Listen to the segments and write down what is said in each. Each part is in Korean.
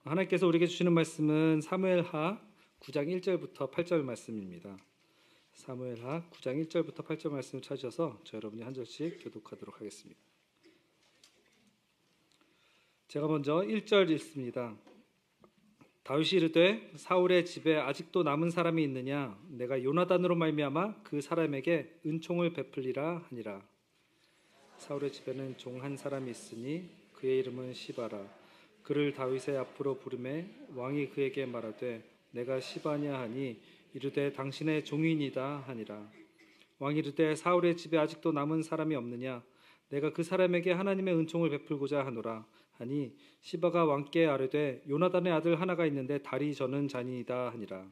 하나님께서 우리에게 주시는 말씀은 사무엘하 9장 1절부터 8절 말씀입니다. 사무엘하 9장 1절부터 8절 말씀을 찾으셔서 저 여러분이 한 절씩 교독하도록 하겠습니다. 제가 먼저 1절 읽습니다. 다윗이 이르되 사울의 집에 아직도 남은 사람이 있느냐? 내가 요나단으로 말미암아 그 사람에게 은총을 베풀리라 하니라. 사울의 집에는 종 한 사람이 있으니 그의 이름은 시바라. 그를 다윗의 앞으로 부르매 왕이 그에게 말하되 내가 시바냐 하니 이르되 당신의 종이니이다 하니라. 왕이 이르되 사울의 집에 아직도 남은 사람이 없느냐? 내가 그 사람에게 하나님의 은총을 베풀고자 하노라 하니 시바가 왕께 아뢰되 요나단의 아들 하나가 있는데 다리 저는 자니이다 하니라.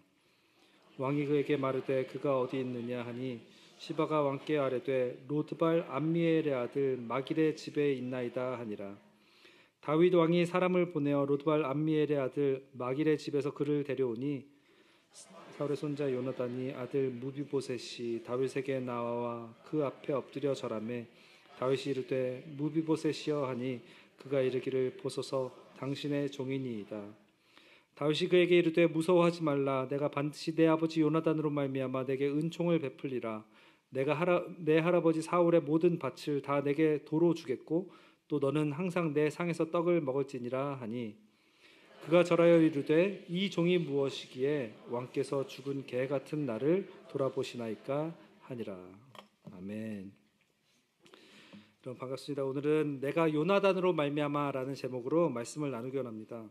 왕이 그에게 말하되 그가 어디 있느냐 하니 시바가 왕께 아뢰되 로드발 암미엘의 아들 마길의 집에 있나이다 하니라. 다윗 왕이 사람을 보내어 로드발 암미엘의 아들 마길의 집에서 그를 데려오니 사울의 손자 요나단이 아들 무비보셋이 다윗에게 나와 그 앞에 엎드려 절하매 다윗이 이르되 무비보셋이여 하니 그가 이르기를 보소서 당신의 종이니이다. 다윗이 그에게 이르되 무서워하지 말라. 내가 반드시 내 아버지 요나단으로 말미암아 내게 은총을 베풀리라. 내가 내 할아버지 사울의 모든 밭을 다 내게 도로 주겠고 또 너는 항상 내 상에서 떡을 먹을지니라 하니 그가 절하여 이르되 이 종이 무엇이기에 왕께서 죽은 개 같은 나를 돌아보시나이까 하니라. 아멘. 여러분 반갑습니다. 오늘은 내가 요나단으로 말미암아라는 제목으로 말씀을 나누기 원합니다.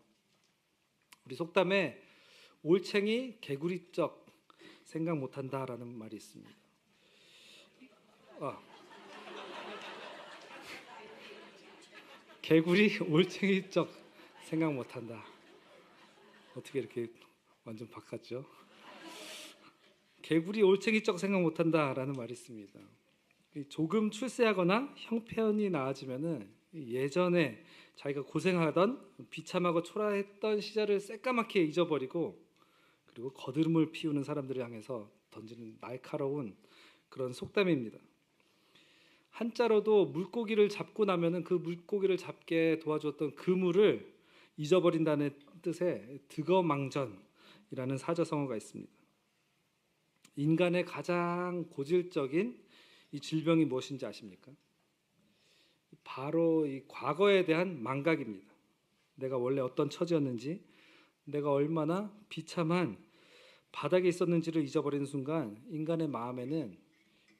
우리 속담에 올챙이 개구리쩍 생각 못한다라는 말이 있습니다. 개구리 올챙이쩍 생각 못한다. 어떻게 이렇게 완전 바꿨죠? 개구리 올챙이쩍 생각 못한다라는 말이 있습니다. 조금 출세하거나 형편이 나아지면은 예전에 자기가 고생하던 비참하고 초라했던 시절을 새까맣게 잊어버리고 그리고 거드름을 피우는 사람들을 향해서 던지는 날카로운 그런 속담입니다. 한자로도 물고기를 잡고 나면은 그 물고기를 잡게 도와주었던 그물을 잊어버린다는 뜻의 득어망전이라는 사자성어가 있습니다. 인간의 가장 고질적인 이 질병이 무엇인지 아십니까? 바로 이 과거에 대한 망각입니다. 내가 원래 어떤 처지였는지, 내가 얼마나 비참한 바닥에 있었는지를 잊어버리는 순간 인간의 마음에는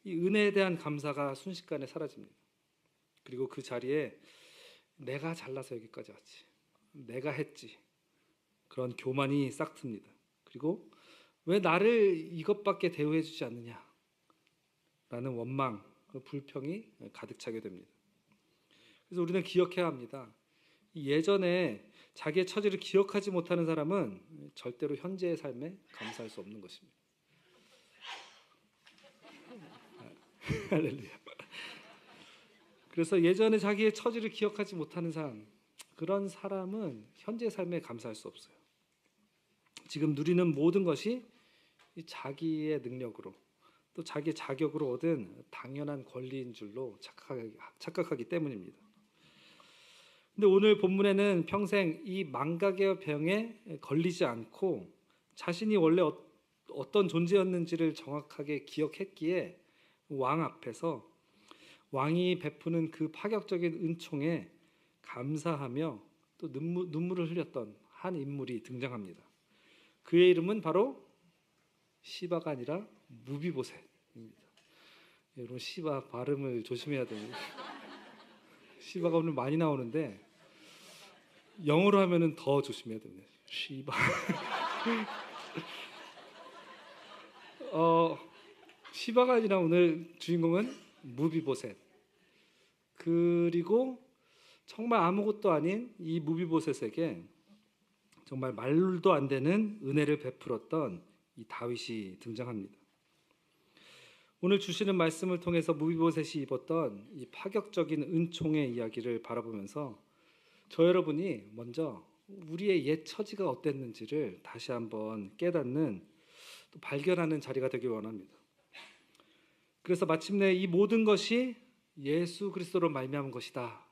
이 은혜에 대한 감사가 순식간에 사라집니다. 그리고 그 자리에 내가 잘나서 여기까지 왔지, 내가 했지, 그런 교만이 싹 틉니다. 그리고 왜 나를 이것밖에 대우해 주지 않느냐 라는 원망, 불평이 가득 차게 됩니다. 그래서 우리는 기억해야 합니다. 예전에 자기의 처지를 기억하지 못하는 사람은 절대로 현재의 삶에 감사할 수 없는 것입니다. 할렐루야. 그래서 예전에 자기의 처지를 기억하지 못하는 사람, 그런 사람은 현재의 삶에 감사할 수 없어요. 지금 누리는 모든 것이 자기의 능력으로 또 자기의 자격으로 얻은 당연한 권리인 줄로 착각하기 때문입니다. 근데 오늘 본문에는 평생 이 망각의 병에 걸리지 않고 자신이 원래 어떤 존재였는지를 정확하게 기억했기에 왕 앞에서 왕이 베푸는 그 파격적인 은총에 감사하며 또 눈물을 흘렸던 한 인물이 등장합니다. 그의 이름은 바로 시바가 아니라 무비보셋입니다. 여러분 시바 발음을 조심해야 됩니다. 시바가 오늘 많이 나오는데 영어로 하면은 더 조심해야 됩니다. 시바. 시바가 아니라 오늘 주인공은 무비보셋. 그리고 정말 아무것도 아닌 이 무비보셋에게 정말 말도 안 되는 은혜를 베풀었던 이 다윗이 등장합니다. 오늘 주시는 말씀을 통해서 무비보셋이 입었던 이 파격적인 은총의 이야기를 바라보면서 저 여러분이 먼저 우리의 옛 처지가 어땠는지를 다시 한번 깨닫는 또 발견하는 자리가 되길 원합니다. 그래서 마침내 이 모든 것이 예수 그리스도로 말미암은 것이다.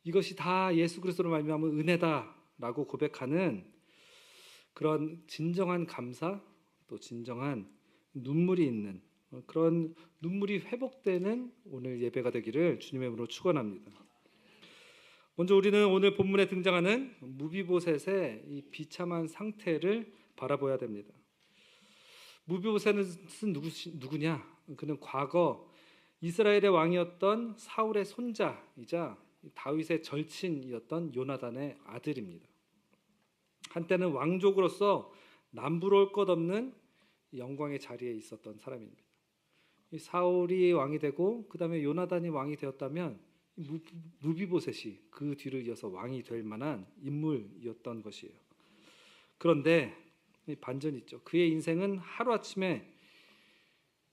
이것이 다 예수 그리스도로 말미암은 은혜다 라고 고백하는 그런 진정한 감사, 또 진정한 눈물이 있는 그런 눈물이 회복되는 오늘 예배가 되기를 주님의 이름으로 축원합니다. 먼저 우리는 오늘 본문에 등장하는 무비보셋의 이 비참한 상태를 바라봐야 됩니다. 무비보셋은 누구냐? 그는 과거 이스라엘의 왕이었던 사울의 손자이자 다윗의 절친이었던 요나단의 아들입니다. 한때는 왕족으로서 남부러울 것 없는 영광의 자리에 있었던 사람입니다. 사울이 왕이 되고 그 다음에 요나단이 왕이 되었다면 무비보셋이 그 뒤를 이어서 왕이 될 만한 인물이었던 것이에요. 그런데 반전이 있죠. 그의 인생은 하루아침에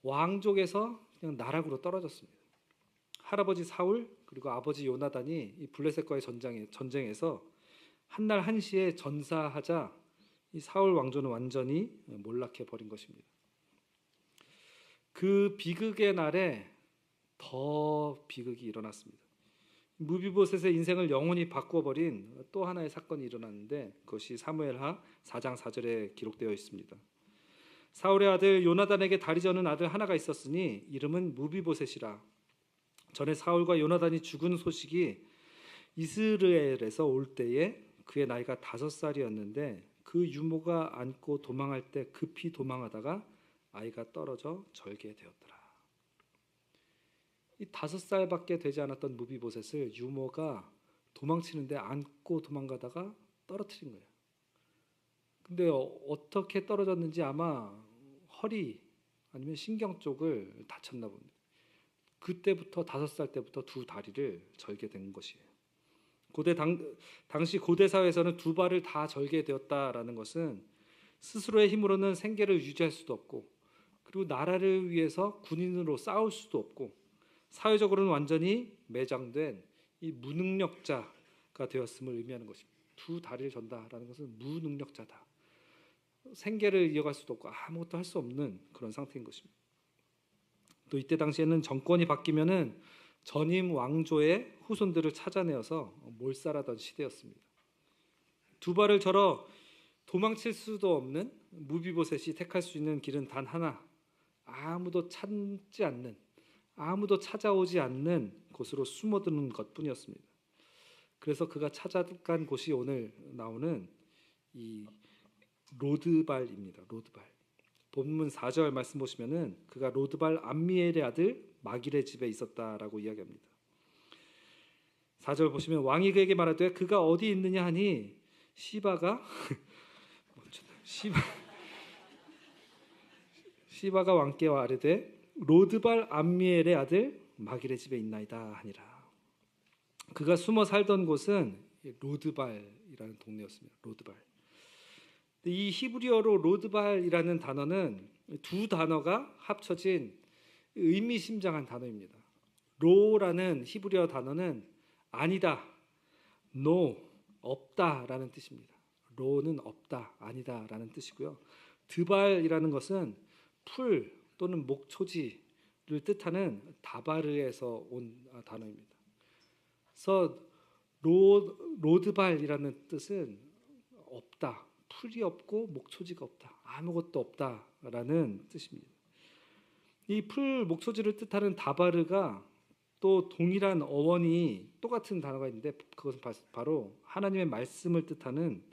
왕족에서 그냥 나락으로 떨어졌습니다. 할아버지 사울 그리고 아버지 요나단이 이 블레셋과의 전쟁에서 한날 한시에 전사하자 이 사울 왕조는 완전히 몰락해 버린 것입니다. 그 비극의 날에 더 비극이 일어났습니다. 무비보셋의 인생을 영원히 바꿔버린 또 하나의 사건이 일어났는데 그것이 사무엘하 4장 4절에 기록되어 있습니다. 사울의 아들 요나단에게 다리 저는 아들 하나가 있었으니 이름은 무비보셋이라. 전에 사울과 요나단이 죽은 소식이 이스라엘에서 올 때에 그의 나이가 5살이었는데 그 유모가 안고 도망할 때 급히 도망하다가 아이가 떨어져 절개되었더라. 이 5살밖에 되지 않았던 무비보셋을 유모가 도망치는데 안고 도망가다가 떨어뜨린 거예요. 근데 어떻게 떨어졌는지 아마 허리 아니면 신경 쪽을 다쳤나 봅니다. 그때부터 5살 때부터 두 다리를 절개된 것이에요. 당시 고대 사회에서는 두 발을 다 절개되었다라는 것은 스스로의 힘으로는 생계를 유지할 수도 없고 그리고 나라를 위해서 군인으로 싸울 수도 없고 사회적으로는 완전히 매장된 이 무능력자가 되었음을 의미하는 것입니다. 두 다리를 전다라는 것은 무능력자다. 생계를 이어갈 수도 없고 아무것도 할 수 없는 그런 상태인 것입니다. 또 이때 당시에는 정권이 바뀌면은 전임 왕조의 후손들을 찾아내어서 몰살하던 시대였습니다. 두 발을 절어 도망칠 수도 없는 무비보셋이 택할 수 있는 길은 단 하나, 아무도 찾지 않는, 아무도 찾아오지 않는 곳으로 숨어드는 것뿐이었습니다. 그래서 그가 찾아간 곳이 오늘 나오는 이 로드발입니다. 로드발. 본문 4절 말씀 보시면은 그가 로드발 암미엘의 아들 마길의 집에 있었다라고 이야기합니다. 4절 보시면 왕이 그에게 말하되 그가 어디 있느냐 하니 시바가 시바가 왕께 아뢰되 로드발 암미엘의 아들 마길의 집에 있나이다 하니라. 그가 숨어 살던 곳은 로드발이라는 동네였습니다. 로드발. 이 히브리어로 로드발이라는 단어는 두 단어가 합쳐진 의미심장한 단어입니다. 로라는 히브리어 단어는 아니다, no, 없다라는 뜻입니다. 로는 없다, 아니다라는 뜻이고요. 드발이라는 것은 풀 또는 목초지를 뜻하는 다바르에서 온 단어입니다. 그래서 로드발이라는 뜻은 없다, 풀이 없고 목초지가 없다, 아무것도 없다라는 뜻입니다. 이 풀 목초지를 뜻하는 다바르가 또 동일한 어원이 똑같은 단어가 있는데 그것은 바로 하나님의 말씀을 뜻하는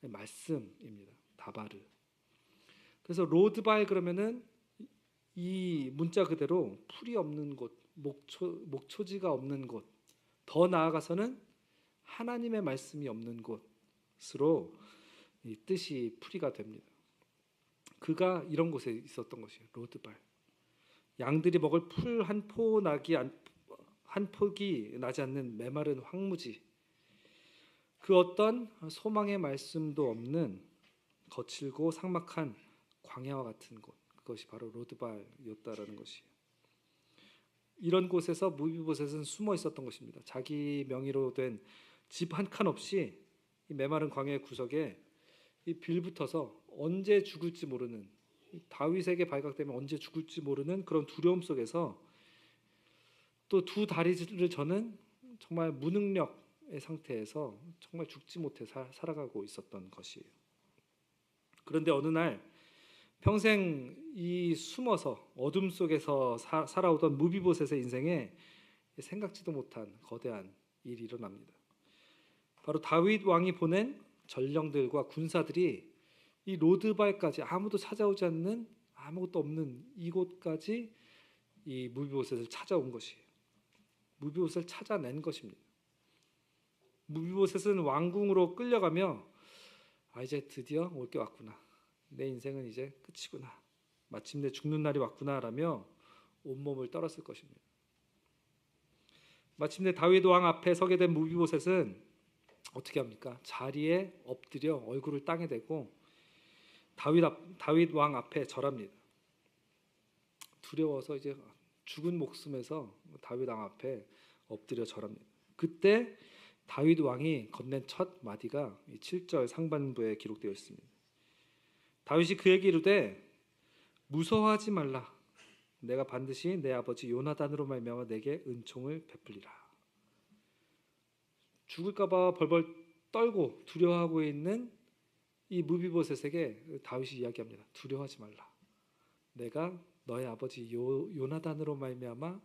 말씀입니다. 다바르. 그래서 로드발 그러면은 이 문자 그대로 풀이 없는 곳, 목초지가 없는 곳, 더 나아가서는 하나님의 말씀이 없는 곳으로 이 뜻이 풀이가 됩니다. 그가 이런 곳에 있었던 것이에요. 로드발. 양들이 먹을 풀 한 폭이 나지 않는 메마른 황무지. 그 어떤 소망의 말씀도 없는 거칠고 삭막한 광야와 같은 곳. 그것이 바로 로드발이었다라는 것이에요. 이런 곳에서 무비보셋은 숨어 있었던 것입니다. 자기 명의로 된 집 한 칸 없이 이 메마른 광야의 구석에 이 빌붙어서 언제 죽을지 모르는, 다윗에게 발각되면 언제 죽을지 모르는 그런 두려움 속에서 또 두 다리를 저는 정말 무능력, 상태에서 정말 죽지 못해 살아가고 있었던 것이에요. 그런데 어느 날 평생 이 숨어서 어둠 속에서 살아오던 무비보셋의 인생에 생각지도 못한 거대한 일이 일어납니다. 바로 다윗 왕이 보낸 전령들과 군사들이 이 로드발까지 아무도 찾아오지 않는 아무것도 없는 이곳까지 이 무비보셋을 찾아온 것이에요. 무비보셋을 찾아낸 것입니다. 무비보셋은 왕궁으로 끌려가며 이제 드디어 올 게 왔구나. 내 인생은 이제 끝이구나. 마침내 죽는 날이 왔구나라며 온몸을 떨었을 것입니다. 마침내 다윗 왕 앞에 서게 된 무비보셋은 어떻게 합니까? 자리에 엎드려 얼굴을 땅에 대고 다윗 왕 앞에 절합니다. 두려워서 이제 죽은 목숨에서 다윗 왕 앞에 엎드려 절합니다. 그때 다윗 왕이 건넨 첫 마디가 7절 상반부에 기록되어 있습니다. 다윗이 그에게 이르되 무서워하지 말라. 내가 반드시 내 아버지 요나단으로 말미암아 내게 은총을 베풀리라. 죽을까 봐 벌벌 떨고 두려워하고 있는 이 무비보셋에게 다윗이 이야기합니다. 두려워하지 말라. 내가 너의 아버지 요나단으로 말미암아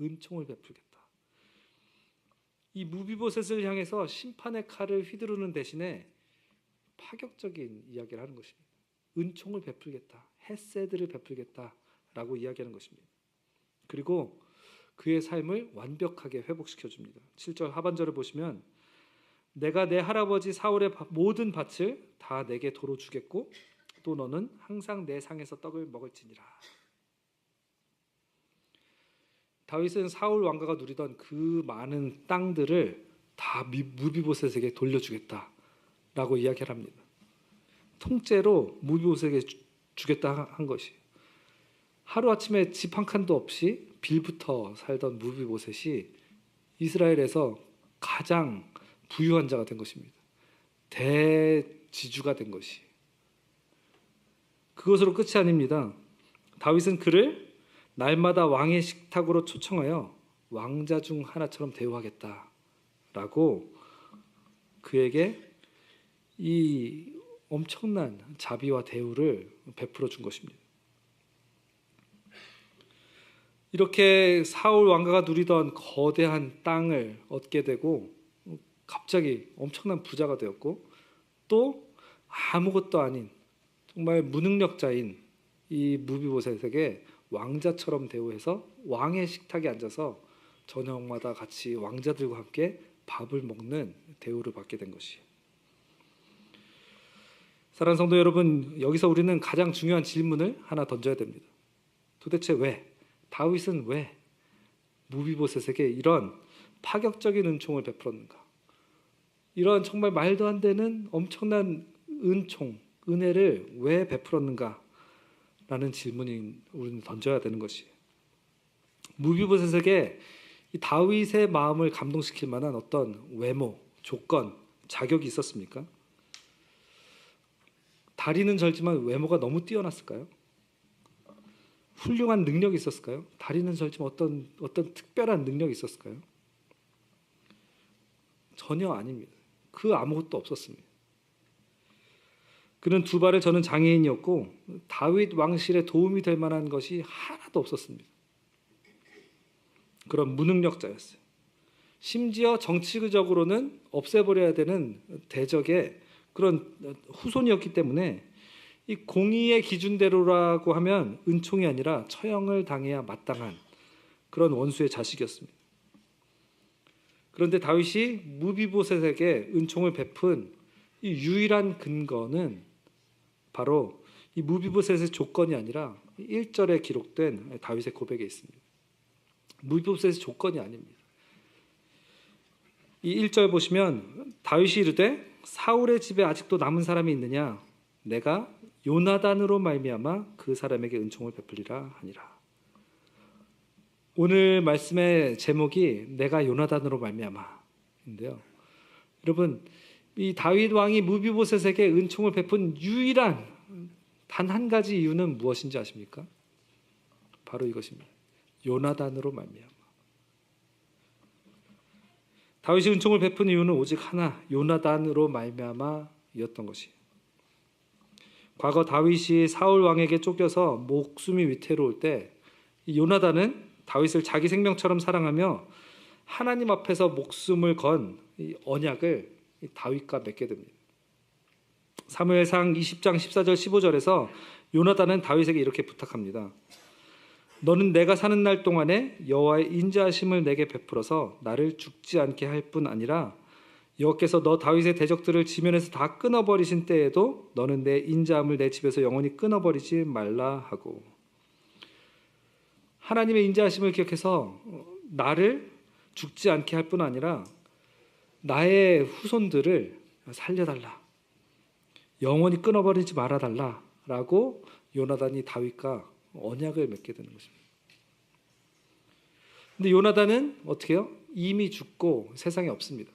은총을 베풀겠다. 이 무비보셋을 향해서 심판의 칼을 휘두르는 대신에 파격적인 이야기를 하는 것입니다. 은총을 베풀겠다. 헤세드를 베풀겠다라고 이야기하는 것입니다. 그리고 그의 삶을 완벽하게 회복시켜 줍니다. 7절 하반절을 보시면 내가 내 할아버지 사울의 모든 밭을 다 내게 도로 주겠고 또 너는 항상 내 상에서 떡을 먹을지니라. 다윗은 사울 왕가가 누리던 그 많은 땅들을 다 무비보셋에게 돌려주겠다라고 이야기를 합니다. 통째로 무비보셋에게 주겠다 한 것이. 하루아침에 집 한 칸도 없이 빌부터 살던 무비보셋이 이스라엘에서 가장 부유한 자가 된 것입니다. 대지주가 된 것이. 그것으로 끝이 아닙니다. 다윗은 그를 날마다 왕의 식탁으로 초청하여 왕자 중 하나처럼 대우하겠다라고 그에게 이 엄청난 자비와 대우를 베풀어 준 것입니다. 이렇게 사울 왕가가 누리던 거대한 땅을 얻게 되고 갑자기 엄청난 부자가 되었고 또 아무것도 아닌 정말 무능력자인 이 무비보셋에게 왕자처럼 대우해서 왕의 식탁에 앉아서 저녁마다 같이 왕자들과 함께 밥을 먹는 대우를 받게 된 것이에요. 사랑하는 성도 여러분, 여기서 우리는 가장 중요한 질문을 하나 던져야 됩니다. 도대체 왜? 다윗은 왜 무비보셋에게 이런 파격적인 은총을 베풀었는가? 이런 정말 말도 안 되는 엄청난 은총, 은혜를 왜 베풀었는가? 라는 질문이 우리는 던져야 되는 것이에요. 무비보셋에게 이 다윗의 마음을 감동시킬 만한 어떤 외모, 조건, 자격이 있었습니까? 다리는 절지만 외모가 너무 뛰어났을까요? 훌륭한 능력이 있었을까요? 다리는 절지만 어떤 특별한 능력이 있었을까요? 전혀 아닙니다. 그 아무것도 없었습니다. 그는 두 발을 저는 장애인이었고 다윗 왕실에 도움이 될 만한 것이 하나도 없었습니다. 그런 무능력자였어요. 심지어 정치적으로는 없애버려야 되는 대적의 그런 후손이었기 때문에 이 공의의 기준대로라고 하면 은총이 아니라 처형을 당해야 마땅한 그런 원수의 자식이었습니다. 그런데 다윗이 무비보셋에게 은총을 베푼 이 유일한 근거는 바로 이 무비보셋의 조건이 아니라 1절에 기록된 다윗의 고백에 있습니다. 무비보셋의 조건이 아닙니다. 이 1절 보시면 다윗이 이르되 사울의 집에 아직도 남은 사람이 있느냐? 내가 요나단으로 말미암아 그 사람에게 은총을 베풀리라 하니라. 오늘 말씀의 제목이 내가 요나단으로 말미암아인데요. 여러분, 이 다윗 왕이 무비보셋에게 은총을 베푼 유일한 단 한 가지 이유는 무엇인지 아십니까? 바로 이것입니다. 요나단으로 말미암아. 다윗이 은총을 베푼 이유는 오직 하나, 요나단으로 말미암아였던 것이에요. 과거 다윗이 사울 왕에게 쫓겨서 목숨이 위태로울 때 이 요나단은 다윗을 자기 생명처럼 사랑하며 하나님 앞에서 목숨을 건 이 언약을 다윗과 맺게 됩니다. 사무엘상 20장 14절 15절에서 요나단은 다윗에게 이렇게 부탁합니다. 너는 내가 사는 날 동안에 여호와의 인자하심을 내게 베풀어서 나를 죽지 않게 할 뿐 아니라 여호와께서 너 다윗의 대적들을 지면에서 다 끊어버리신 때에도 너는 내 인자함을 내 집에서 영원히 끊어버리지 말라 하고, 하나님의 인자하심을 기억해서 나를 죽지 않게 할 뿐 아니라 나의 후손들을 살려달라, 영원히 끊어버리지 말아달라라고 요나단이 다윗과 언약을 맺게 되는 것입니다. 근데 요나단은 어떻게 해요? 이미 죽고 세상에 없습니다.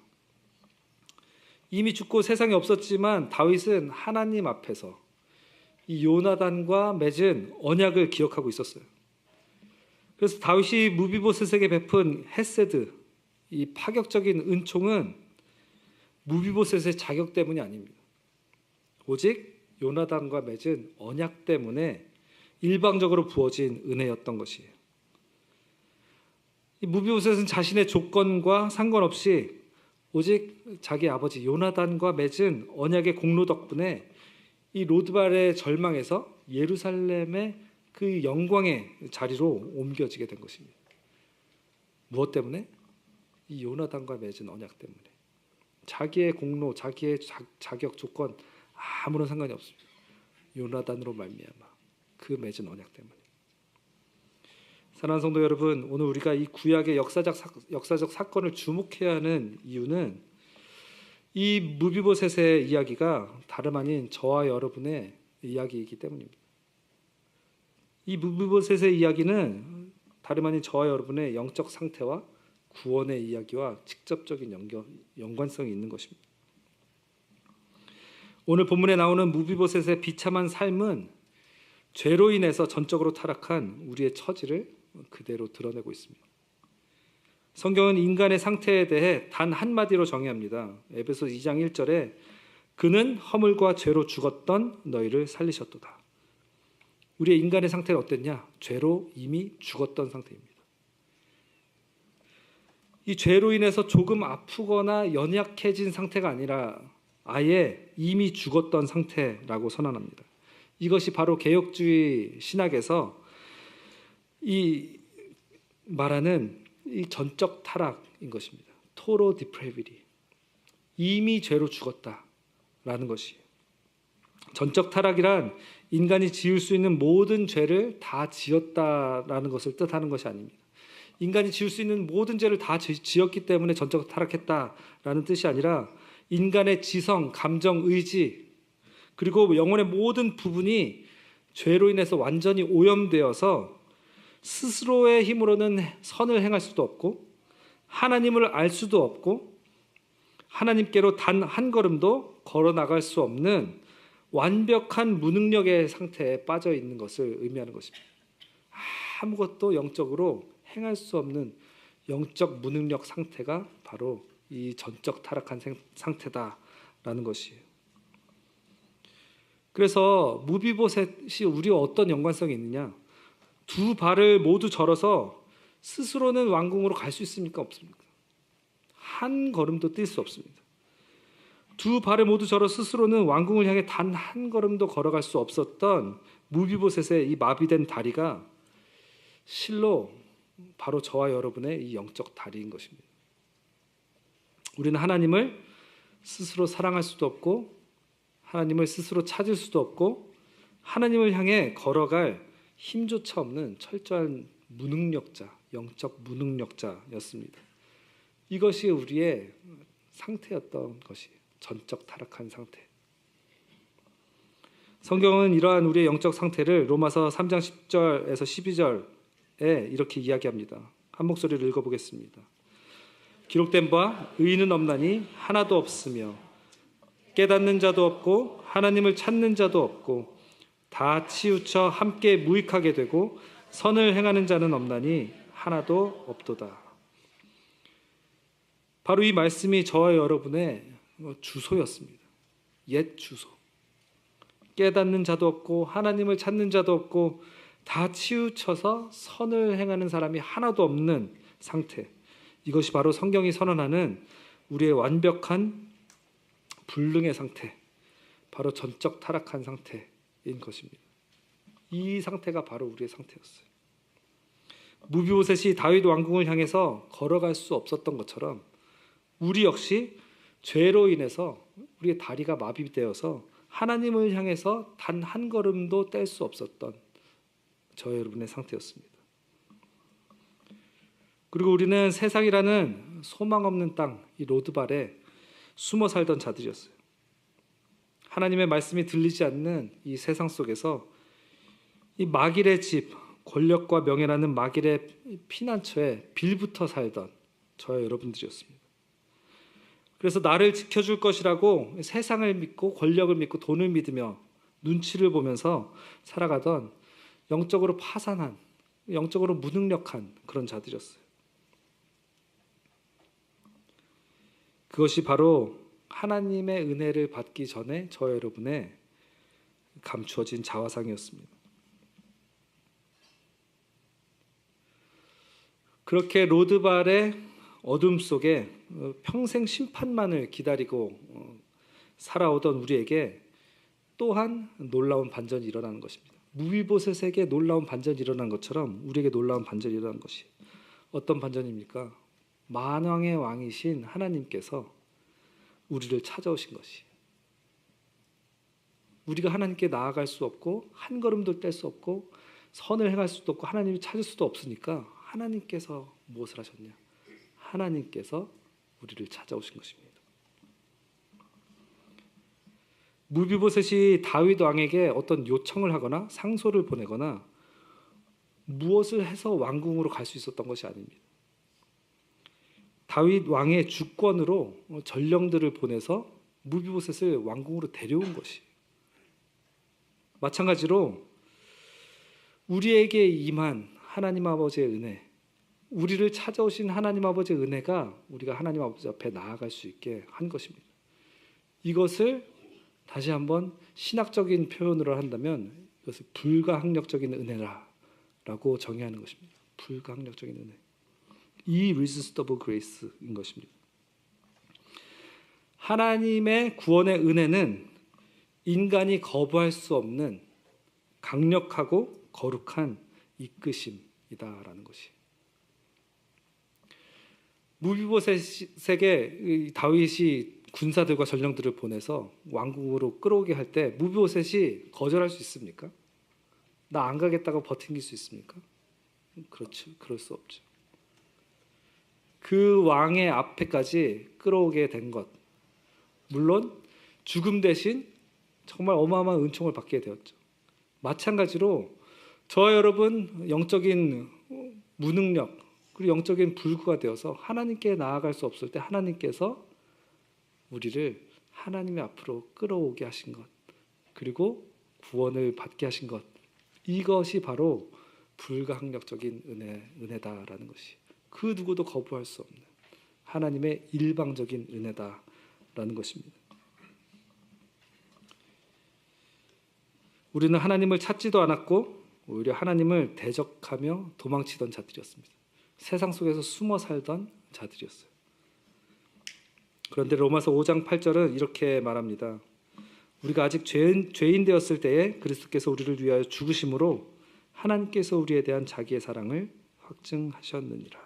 이미 죽고 세상에 없었지만 다윗은 하나님 앞에서 이 요나단과 맺은 언약을 기억하고 있었어요. 그래서 다윗이 무비보셋에게 베푼 헤세드, 이 파격적인 은총은 무비보셋의 자격 때문이 아닙니다. 오직 요나단과 맺은 언약 때문에 일방적으로 부어진 은혜였던 것이에요. 이 무비보셋은 자신의 조건과 상관없이 오직 자기 아버지 요나단과 맺은 언약의 공로 덕분에 이 로드발의 절망에서 예루살렘의 그 영광의 자리로 옮겨지게 된 것입니다. 무엇 때문에? 이 요나단과 맺은 언약 때문에. 자기의 공로, 자기의 자격, 조건 아무런 상관이 없습니다. 요나단으로 말미암아 그 맺은 언약 때문에. 사랑하는 성도 여러분, 오늘 우리가 이 구약의 역사적 사건을 주목해야 하는 이유는 이 무비보셋의 이야기가 다름 아닌 저와 여러분의 이야기이기 때문입니다. 이 무비보셋의 이야기는 다름 아닌 저와 여러분의 영적 상태와 구원의 이야기와 직접적인 연관성이 있는 것입니다. 오늘 본문에 나오는 무비보셋의 비참한 삶은 죄로 인해서 전적으로 타락한 우리의 처지를 그대로 드러내고 있습니다. 성경은 인간의 상태에 대해 단 한마디로 정의합니다. 에베소 2장 1절에 그는 허물과 죄로 죽었던 너희를 살리셨도다. 우리의 인간의 상태는 어땠냐? 죄로 이미 죽었던 상태입니다. 이 죄로 인해서 조금 아프거나 연약해진 상태가 아니라 아예 이미 죽었던 상태라고 선언합니다. 이것이 바로 개혁주의 신학에서 이 말하는 이 전적 타락인 것입니다. 토로 디프레비리, 이미 죄로 죽었다라는 것이에요. 전적 타락이란 인간이 지을 수 있는 모든 죄를 다 지었다라는 것을 뜻하는 것이 아닙니다. 인간이 지을 수 있는 모든 죄를 다 지었기 때문에 전적 타락했다라는 뜻이 아니라 인간의 지성, 감정, 의지 그리고 영혼의 모든 부분이 죄로 인해서 완전히 오염되어서 스스로의 힘으로는 선을 행할 수도 없고 하나님을 알 수도 없고 하나님께로 단 한 걸음도 걸어 나갈 수 없는 완벽한 무능력의 상태에 빠져 있는 것을 의미하는 것입니다. 아무것도 영적으로 행할 수 없는 영적 무능력 상태가 바로 이 전적 타락한 상태다라는 것이에요. 그래서 무비보셋이 우리와 어떤 연관성이 있느냐? 두 발을 모두 절어서 스스로는 왕궁으로 갈 수 있습니까? 없습니까? 한 걸음도 뛸 수 없습니다. 두 발을 모두 절어 스스로는 왕궁을 향해 단 한 걸음도 걸어갈 수 없었던 무비보셋의 이 마비된 다리가 실로 바로 저와 여러분의 이 영적 다리인 것입니다. 우리는 하나님을 스스로 사랑할 수도 없고 하나님을 스스로 찾을 수도 없고 하나님을 향해 걸어갈 힘조차 없는 철저한 무능력자, 영적 무능력자였습니다. 이것이 우리의 상태였던 것이 전적 타락한 상태. 성경은 이러한 우리의 영적 상태를 로마서 3장 10절에서 12절에 이렇게 이야기합니다. 한 목소리를 읽어보겠습니다. 기록된 바 의인은 없나니 하나도 없으며 깨닫는 자도 없고 하나님을 찾는 자도 없고 다 치우쳐 함께 무익하게 되고 선을 행하는 자는 없나니 하나도 없도다. 바로 이 말씀이 저와 여러분의 주소였습니다. 옛 주소. 깨닫는 자도 없고 하나님을 찾는 자도 없고 다 치우쳐서 선을 행하는 사람이 하나도 없는 상태. 이것이 바로 성경이 선언하는 우리의 완벽한 불능의 상태, 바로 전적 타락한 상태인 것입니다. 이 상태가 바로 우리의 상태였어요. 무비보셋이 다윗 왕궁을 향해서 걸어갈 수 없었던 것처럼 우리 역시 죄로 인해서 우리의 다리가 마비되어서 하나님을 향해서 단 한 걸음도 뗄 수 없었던 저 여러분의 상태였습니다. 그리고 우리는 세상이라는 소망 없는 땅, 이 로드발에 숨어 살던 자들이었어요. 하나님의 말씀이 들리지 않는 이 세상 속에서 이 마길의 집, 권력과 명예라는 마길의 피난처에 빌붙어 살던 저와 여러분들이었습니다. 그래서 나를 지켜줄 것이라고 세상을 믿고 권력을 믿고 돈을 믿으며 눈치를 보면서 살아가던 영적으로 파산한, 영적으로 무능력한 그런 자들이었어요. 그것이 바로 하나님의 은혜를 받기 전에 저 여러분의 감추어진 자화상이었습니다. 그렇게 로드발의 어둠 속에 평생 심판만을 기다리고 살아오던 우리에게 또한 놀라운 반전이 일어나는 것입니다. 무비보셋에게 놀라운 반전이 일어난 것처럼 우리에게 놀라운 반전이 일어난 것이 어떤 반전입니까? 만왕의 왕이신 하나님께서 우리를 찾아오신 것이, 우리가 하나님께 나아갈 수 없고 한 걸음도 뗄 수 없고 선을 행할 수도 없고 하나님을 찾을 수도 없으니까 하나님께서 무엇을 하셨냐? 하나님께서 우리를 찾아오신 것입니다. 무비보셋이 다윗 왕에게 어떤 요청을 하거나 상소를 보내거나 무엇을 해서 왕궁으로 갈 수 있었던 것이 아닙니다. 다윗 왕의 주권으로 전령들을 보내서 무비보셋을 왕궁으로 데려온 것이. 마찬가지로 우리에게 임한 하나님 아버지의 은혜, 우리를 찾아오신 하나님 아버지의 은혜가 우리가 하나님 아버지 앞에 나아갈 수 있게 한 것입니다. 이것을 다시 한번 신학적인 표현으로 한다면 이것을 불가항력적인 은혜라고 정의하는 것입니다. 불가항력적인 은혜. irresistible grace인 것입니다. 하나님의 구원의 은혜는 인간이 거부할 수 없는 강력하고 거룩한 이끄심이다라는 것이. 무비보셋에게 다윗이 군사들과 전령들을 보내서 왕궁으로 끌어오게 할 때 무비보셋이 거절할 수 있습니까? 나 안 가겠다고 버팅길 수 있습니까? 그렇죠. 그럴 수 없죠. 그 왕의 앞에까지 끌어오게 된 것, 물론 죽음 대신 정말 어마어마한 은총을 받게 되었죠. 마찬가지로 저와 여러분 영적인 무능력 그리고 영적인 불구가 되어서 하나님께 나아갈 수 없을 때 하나님께서 우리를 하나님의 앞으로 끌어오게 하신 것, 그리고 구원을 받게 하신 것, 이것이 바로 불가항력적인 은혜다라는 것이, 그 누구도 거부할 수 없는 하나님의 일방적인 은혜다라는 것입니다. 우리는 하나님을 찾지도 않았고 오히려 하나님을 대적하며 도망치던 자들이었습니다. 세상 속에서 숨어 살던 자들이었어요. 그런데 로마서 5장 8절은 이렇게 말합니다. 우리가 아직 죄인 되었을 때에 그리스도께서 우리를 위하여 죽으심으로 하나님께서 우리에 대한 자기의 사랑을 확증하셨느니라.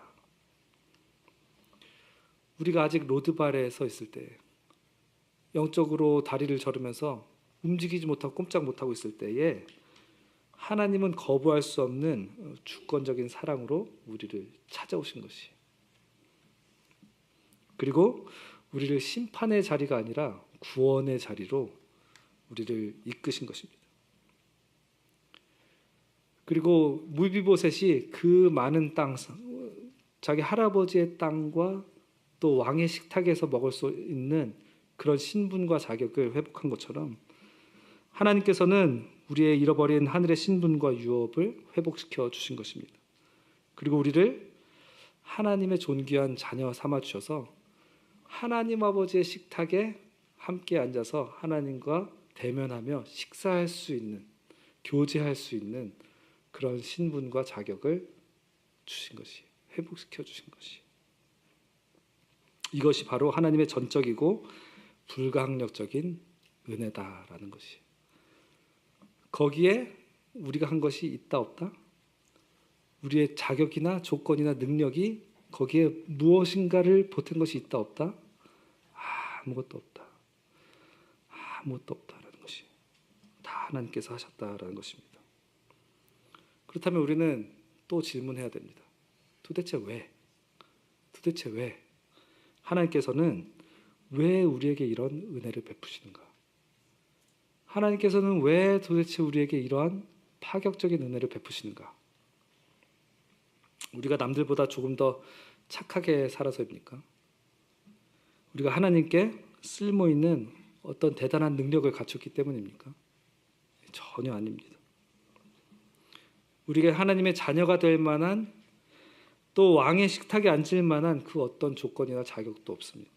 우리가 아직 로드발에 서 있을 때, 영적으로 다리를 저르면서 움직이지 못하고 꼼짝 못하고 있을 때에 하나님은 거부할 수 없는 주권적인 사랑으로 우리를 찾아오신 것이, 그리고 우리를 심판의 자리가 아니라 구원의 자리로 우리를 이끄신 것입니다. 그리고 무비보셋이 그 많은 땅, 자기 할아버지의 땅과 또 왕의 식탁에서 먹을 수 있는 그런 신분과 자격을 회복한 것처럼 하나님께서는 우리의 잃어버린 하늘의 신분과 유업을 회복시켜 주신 것입니다. 그리고 우리를 하나님의 존귀한 자녀 삼아 주셔서 하나님 아버지의 식탁에 함께 앉아서 하나님과 대면하며 식사할 수 있는, 교제할 수 있는 그런 신분과 자격을 주신 것이, 회복시켜 주신 것이, 이것이 바로 하나님의 전적이고 불가항력적인 은혜다라는 것이. 거기에 우리가 한 것이 있다 없다? 우리의 자격이나 조건이나 능력이 거기에 무엇인가를 보탠 것이 있다 없다? 아무것도 없다. 아무것도 없다라는 것이. 다 하나님께서 하셨다라는 것입니다. 그렇다면 우리는 또 질문해야 됩니다. 도대체 왜? 도대체 왜? 하나님께서는 왜 우리에게 이런 은혜를 베푸시는가? 하나님께서는 왜 도대체 우리에게 이러한 파격적인 은혜를 베푸시는가? 우리가 남들보다 조금 더 착하게 살아서입니까? 우리가 하나님께 쓸모있는 어떤 대단한 능력을 갖췄기 때문입니까? 전혀 아닙니다. 우리가 하나님의 자녀가 될 만한, 또 왕의 식탁에 앉을 만한 그 어떤 조건이나 자격도 없습니다.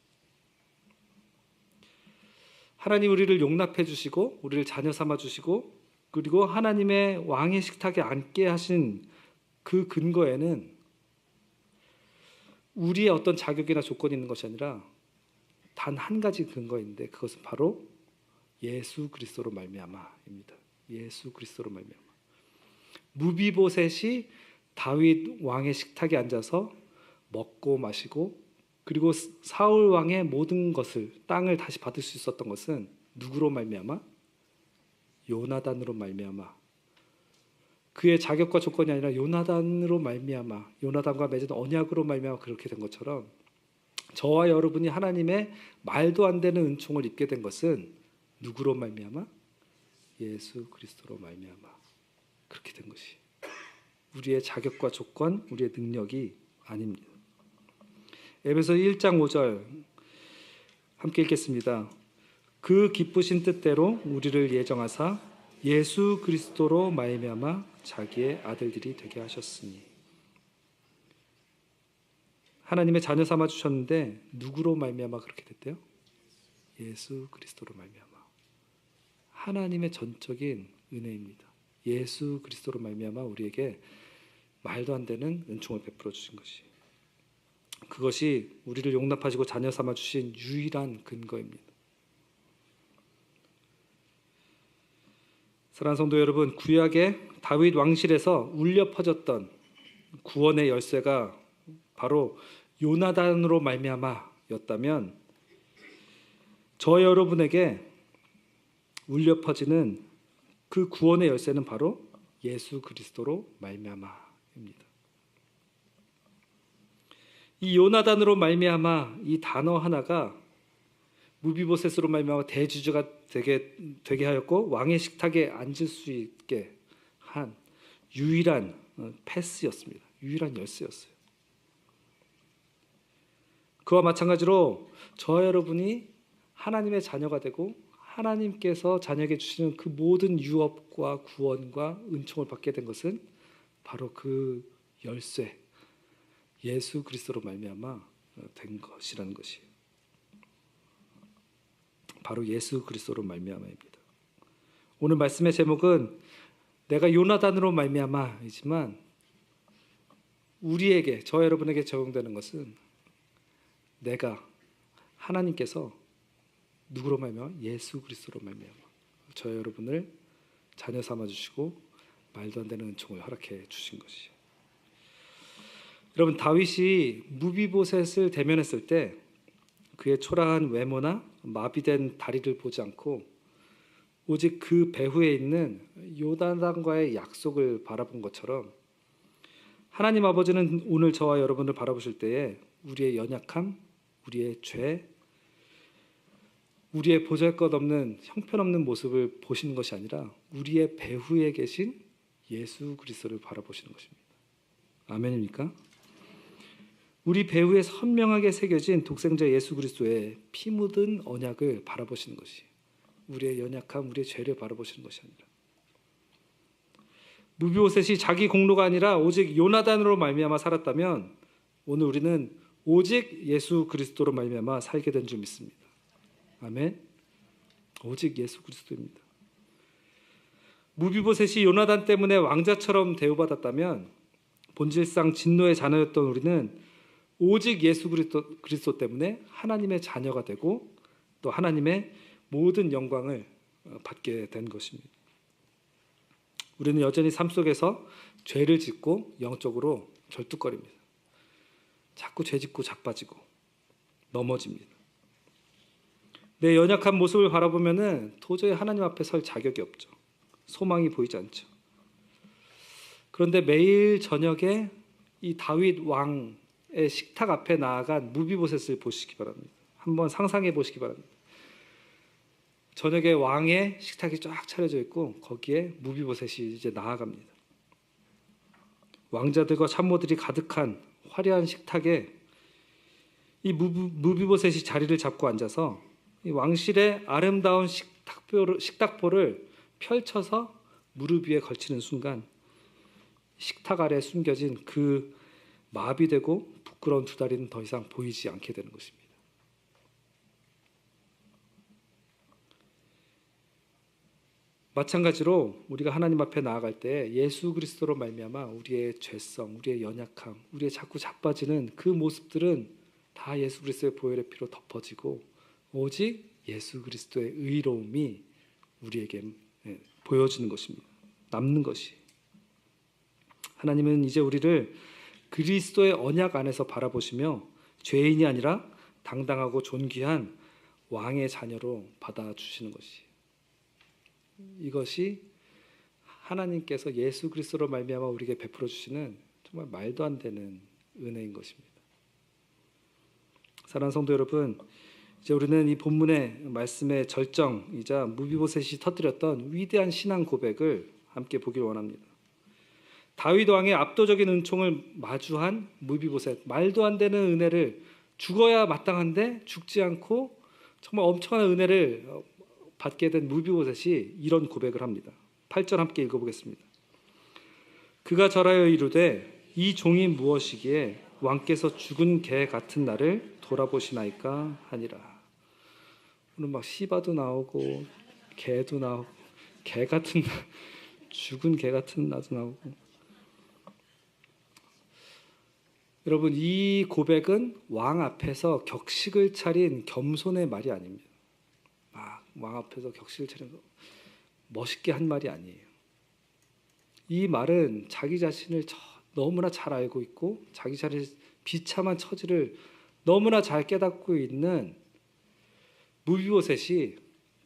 하나님 우리를 용납해 주시고 우리를 자녀 삼아 주시고 그리고 하나님의 왕의 식탁에 앉게 하신 그 근거에는 우리의 어떤 자격이나 조건이 있는 것이 아니라 단 한 가지 근거인데, 그것은 바로 예수 그리스도로 말미암아입니다. 예수 그리스도로 말미암아. 무비보셋이 다윗 왕의 식탁에 앉아서 먹고 마시고 그리고 사울 왕의 모든 것을, 땅을 다시 받을 수 있었던 것은 누구로 말미암아? 요나단으로 말미암아. 그의 자격과 조건이 아니라 요나단으로 말미암아, 요나단과 맺은 언약으로 말미암아 그렇게 된 것처럼, 저와 여러분이 하나님의 말도 안 되는 은총을 입게 된 것은 누구로 말미암아? 예수 그리스도로 말미암아 그렇게 된 것이. 우리의 자격과 조건, 우리의 능력이 아닙니다. 에베소 1장 5절 함께 읽겠습니다. 그 기쁘신 뜻대로 우리를 예정하사 예수 그리스도로 말미암아 자기의 아들들이 되게 하셨으니. 하나님의 자녀 삼아 주셨는데 누구로 말미암아 그렇게 됐대요? 예수 그리스도로 말미암아. 하나님의 전적인 은혜입니다. 예수 그리스도로 말미암아 우리에게 말도 안 되는 은총을 베풀어 주신 것이, 그것이 우리를 용납하시고 자녀 삼아 주신 유일한 근거입니다. 사랑하는 성도 여러분, 구약의 다윗 왕실에서 울려 퍼졌던 구원의 열쇠가 바로 요나단으로 말미암아였다면, 저 여러분에게 울려 퍼지는 그 구원의 열쇠는 바로 예수 그리스도로 말미암아입니다. 이 요나단으로 말미암아, 이 단어 하나가 무비보셋으로 말미암아 대주주가 되게 하였고 왕의 식탁에 앉을 수 있게 한 유일한 패스였습니다. 유일한 열쇠였어요. 그와 마찬가지로 저 여러분이 하나님의 자녀가 되고 하나님께서 자녀에게 주시는 그 모든 유업과 구원과 은총을 받게 된 것은 바로 그 열쇠, 예수 그리스도로 말미암아 된 것이라는 것이에요. 바로 예수 그리스도로 말미암아입니다. 오늘 말씀의 제목은 내가 요나단으로 말미암아이지만, 우리에게, 저 여러분에게 적용되는 것은 내가, 하나님께서 누구로 말미암아? 예수 그리스도로 말미암아 저 여러분을 자녀 삼아 주시고 말도 안 되는 은총을 허락해 주신 것이. 여러분, 다윗이 무비보셋을 대면했을 때 그의 초라한 외모나 마비된 다리를 보지 않고 오직 그 배후에 있는 요나단과의 약속을 바라본 것처럼, 하나님 아버지는 오늘 저와 여러분을 바라보실 때에 우리의 연약함, 우리의 죄, 우리의 보잘것없는 형편없는 모습을 보시는 것이 아니라 우리의 배후에 계신 예수 그리스도를 바라보시는 것입니다. 아멘입니까? 우리 배후에 선명하게 새겨진 독생자 예수 그리스도의 피 묻은 언약을 바라보시는 것이, 우리의 연약함, 우리의 죄를 바라보시는 것이 아니라, 무비보셋이 자기 공로가 아니라 오직 요나단으로 말미암아 살았다면 오늘 우리는 오직 예수 그리스도로 말미암아 살게 된 줄 믿습니다. 아멘. 오직 예수 그리스도입니다. 무비보셋이 요나단 때문에 왕자처럼 대우받았다면 본질상 진노의 자녀였던 우리는 오직 예수 그리스도 때문에 하나님의 자녀가 되고 또 하나님의 모든 영광을 받게 된 것입니다. 우리는 여전히 삶 속에서 죄를 짓고 영적으로 절뚝거립니다. 자꾸 죄 짓고 자빠지고 넘어집니다. 내 연약한 모습을 바라보면 도저히 하나님 앞에 설 자격이 없죠. 소망이 보이지 않죠. 그런데 매일 저녁에 이 다윗 왕의 식탁 앞에 나아간 무비보셋을 보시기 바랍니다. 한번 상상해 보시기 바랍니다. 저녁에 왕의 식탁이 쫙 차려져 있고 거기에 무비보셋이 이제 나아갑니다. 왕자들과 참모들이 가득한 화려한 식탁에 이 무비보셋이 자리를 잡고 앉아서 이 왕실의 아름다운 식탁보를 펼쳐서 무릎 위에 걸치는 순간 식탁 아래 숨겨진 그 마비되고 부끄러운 두 다리는 더 이상 보이지 않게 되는 것입니다. 마찬가지로 우리가 하나님 앞에 나아갈 때 예수 그리스도로 말미암아 우리의 죄성, 우리의 연약함, 우리의 자꾸 자빠지는 그 모습들은 다 예수 그리스도의 보혈의 피로 덮어지고 오직 예수 그리스도의 의로움이 우리에게 보여지는 것입니다. 남는 것이. 하나님은 이제 우리를 그리스도의 언약 안에서 바라보시며 죄인이 아니라 당당하고 존귀한 왕의 자녀로 받아주시는 것이. 이것이 하나님께서 예수 그리스도로 말미암아 우리에게 베풀어 주시는 정말 말도 안 되는 은혜인 것입니다. 사랑하는 성도 여러분, 이제 우리는 이 본문의 말씀의 절정이자 무비보셋이 터뜨렸던 위대한 신앙 고백을 함께 보기를 원합니다. 다윗 왕의 압도적인 은총을 마주한 무비보셋, 말도 안 되는 은혜를 죽어야 마땅한데 죽지 않고 정말 엄청난 은혜를 받게 된 무비보셋이 이런 고백을 합니다. 8절 함께 읽어보겠습니다. 그가 절하여 이르되 이 종이 무엇이기에 왕께서 죽은 개 같은 나를 돌아보시나이까 하니라. 오늘 막 시바도 나오고 개도 나오고 개 같은 죽은 개 같은 나도 나오고. 여러분, 이 고백은 왕 앞에서 격식을 차린 겸손의 말이 아닙니다. 왕 앞에서 격식을 차려서 멋있게 한 말이 아니에요. 이 말은 자기 자신을 너무나 잘 알고 있고 자기 자신의 비참한 처지를 너무나 잘 깨닫고 있는 무비보셋이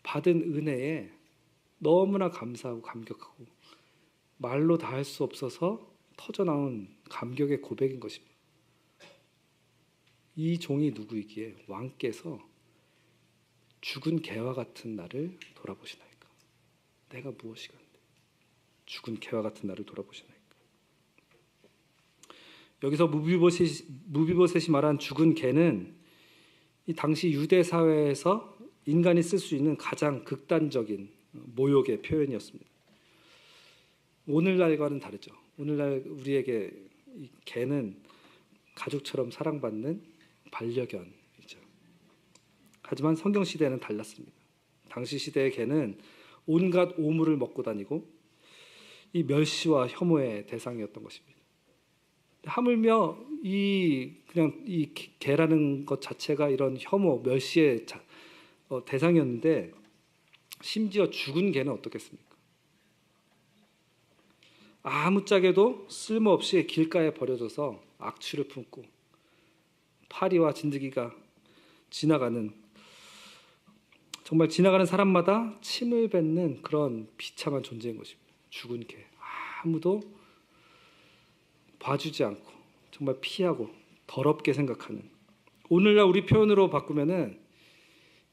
받은 은혜에 너무나 감사하고 감격하고 말로 다 할 수 없어서 터져나온 감격의 고백인 것입니다. 이 종이 누구이기에 왕께서 죽은 개와 같은 나를 돌아보시나이까. 내가 무엇이간데 죽은 개와 같은 나를 돌아보시나이까. 여기서 무비보셋이 말한 죽은 개는 이 당시 유대 사회에서 인간이 쓸 수 있는 가장 극단적인 모욕의 표현이었습니다. 오늘날과는 다르죠. 오늘날 우리에게 이 개는 가족처럼 사랑받는 반려견. 하지만 성경 시대에는 달랐습니다. 당시 시대의 개는 온갖 오물을 먹고 다니고 이 멸시와 혐오의 대상이었던 것입니다. 하물며 이 개라는 것 자체가 이런 혐오, 멸시의 대상이었는데 심지어 죽은 개는 어떻겠습니까? 아무짝에도 쓸모없이 길가에 버려져서 악취를 품고 파리와 진드기가 정말 지나가는 사람마다 침을 뱉는 그런 비참한 존재인 것입니다. 죽은 개. 아무도 봐주지 않고 정말 피하고 더럽게 생각하는. 오늘날 우리 표현으로 바꾸면은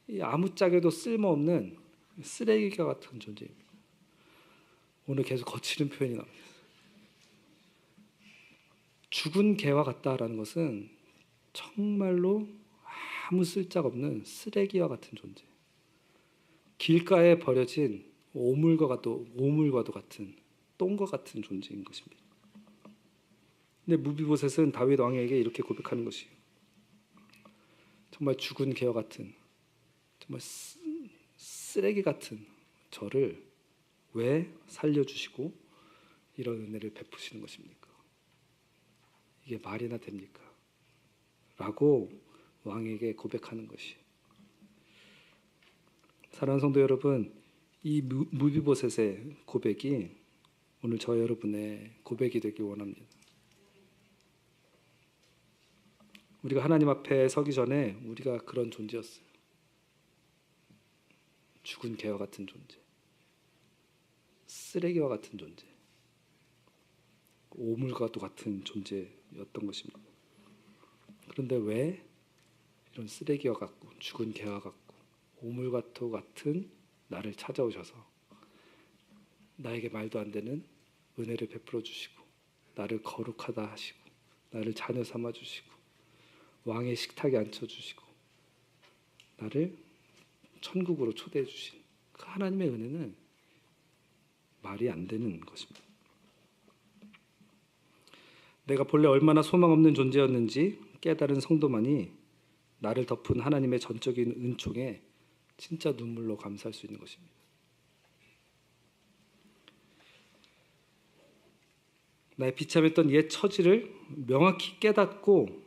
이 아무짝에도 쓸모없는 쓰레기가 같은 존재입니다. 오늘 계속 거칠은 표현이 나옵니다. 죽은 개와 같다라는 것은 정말로 아무 쓸데가 없는 쓰레기와 같은 존재. 길가에 버려진 오물과도 같은 똥과 같은 존재인 것입니다. 근데 무비보셋은 다윗 왕에게 이렇게 고백하는 것이에요. 정말 죽은 개와 같은, 정말 쓰레기 같은 저를 왜 살려주시고 이런 은혜를 베푸시는 것입니까? 이게 말이나 됩니까? 라고 왕에게 고백하는 것이. 사랑하는 성도 여러분, 이 무비보셋의 고백이 오늘 저 여러분의 고백이 되길 원합니다. 우리가 하나님 앞에 서기 전에 우리가 그런 존재였어요. 죽은 개와 같은 존재, 쓰레기와 같은 존재, 오물과도 같은 존재였던 것입니다. 그런데 왜 이런 쓰레기와 같고 죽은 개와 같고 오물과도 같은 나를 찾아오셔서 나에게 말도 안 되는 은혜를 베풀어 주시고 나를 거룩하다 하시고 나를 자녀 삼아 주시고 왕의 식탁에 앉혀 주시고 나를 천국으로 초대해 주신 그 하나님의 은혜는 말이 안 되는 것입니다. 내가 본래 얼마나 소망 없는 존재였는지 깨달은 성도만이 나를 덮은 하나님의 전적인 은총에 진짜 눈물로 감사할 수 있는 것입니다. 나의 비참했던 옛 처지를 명확히 깨닫고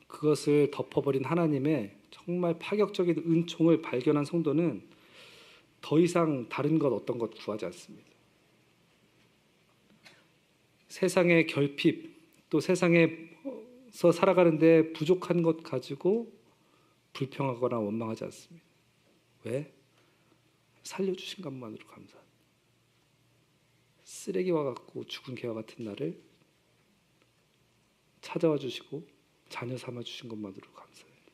그것을 덮어버린 하나님의 정말 파격적인 은총을 발견한 성도는 더 이상 다른 것 어떤 것 구하지 않습니다. 세상의 결핍, 또 세상에서 살아가는데 부족한 것 가지고 불평하거나 원망하지 않습니다. 왜? 살려주신 것만으로 감사합니다. 쓰레기와 같고 죽은 개와 같은 나를 찾아와 주시고 자녀 삼아 주신 것만으로 감사합니다.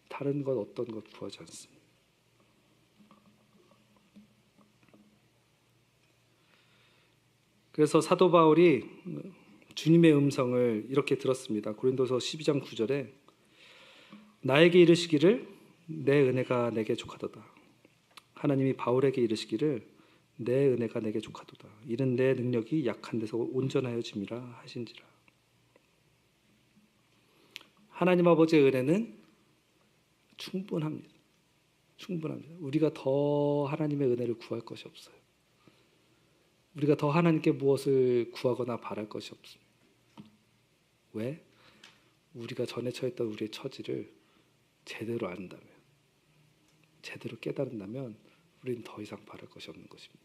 다른 것 어떤 것 구하지 않습니다. 그래서 사도 바울이 주님의 음성을 이렇게 들었습니다. 고린도서 12장 9절에 나에게 이르시기를 내 은혜가 내게 족하도다. 하나님이 바울에게 이르시기를 내 은혜가 내게 족하도다. 이는 내 능력이 약한 데서 온전하여짐이라 하신지라. 하나님 아버지의 은혜는 충분합니다. 충분합니다. 우리가 더 하나님의 은혜를 구할 것이 없어요. 우리가 더 하나님께 무엇을 구하거나 바랄 것이 없습니다. 왜? 우리가 전에 처했던 우리의 처지를 제대로 안다면, 제대로 깨달은다면 우리는 더 이상 바랄 것이 없는 것입니다.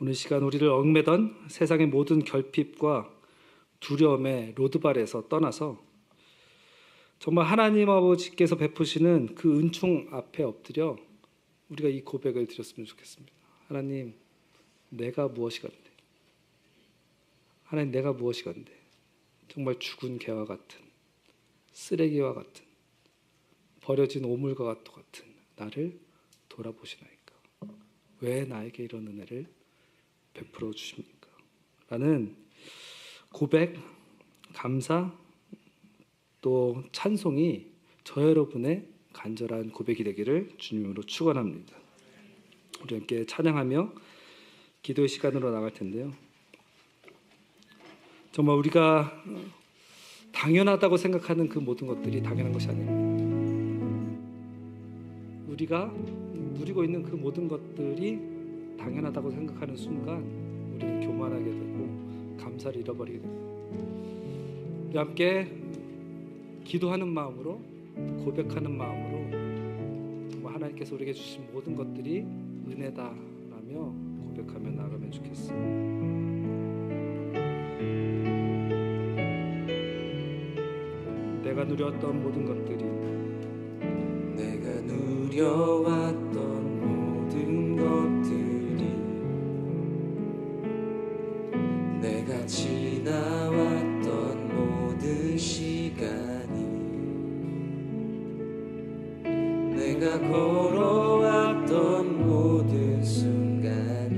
오늘 시간 우리를 얽매던 세상의 모든 결핍과 두려움의 로드발에서 떠나서 정말 하나님 아버지께서 베푸시는 그 은총 앞에 엎드려 우리가 이 고백을 드렸으면 좋겠습니다. 하나님, 내가 무엇이간데? 하나님, 내가 무엇이간데? 정말 죽은 개와 같은, 쓰레기와 같은, 버려진 오물과 같은 나를 돌아보시나이까? 왜 나에게 이런 은혜를 베풀어 주십니까? 라는 고백, 감사, 또 찬송이 저 여러분의 간절한 고백이 되기를 주님으로 축원합니다. 우리 함께 찬양하며 기도의 시간으로 나갈 텐데요. 정말 우리가 당연하다고 생각하는 그 모든 것들이 당연한 것이 아닙니다. 우리가 누리고 있는 그 모든 것들이 당연하다고 생각하는 순간 우리는 교만하게 되고 감사를 잃어버리게 됩니다. 우리 함께 기도하는 마음으로, 고백하는 마음으로 정말 하나님께서 우리에게 주신 모든 것들이 은혜다라며 고백하며 나아가면 좋겠습니다. 내가 누렸던 모든 것들이, 내가 누려왔던 모든 것들이, 내가 지나왔던 모든 시간이, 내가 걸어왔던 모든 순간이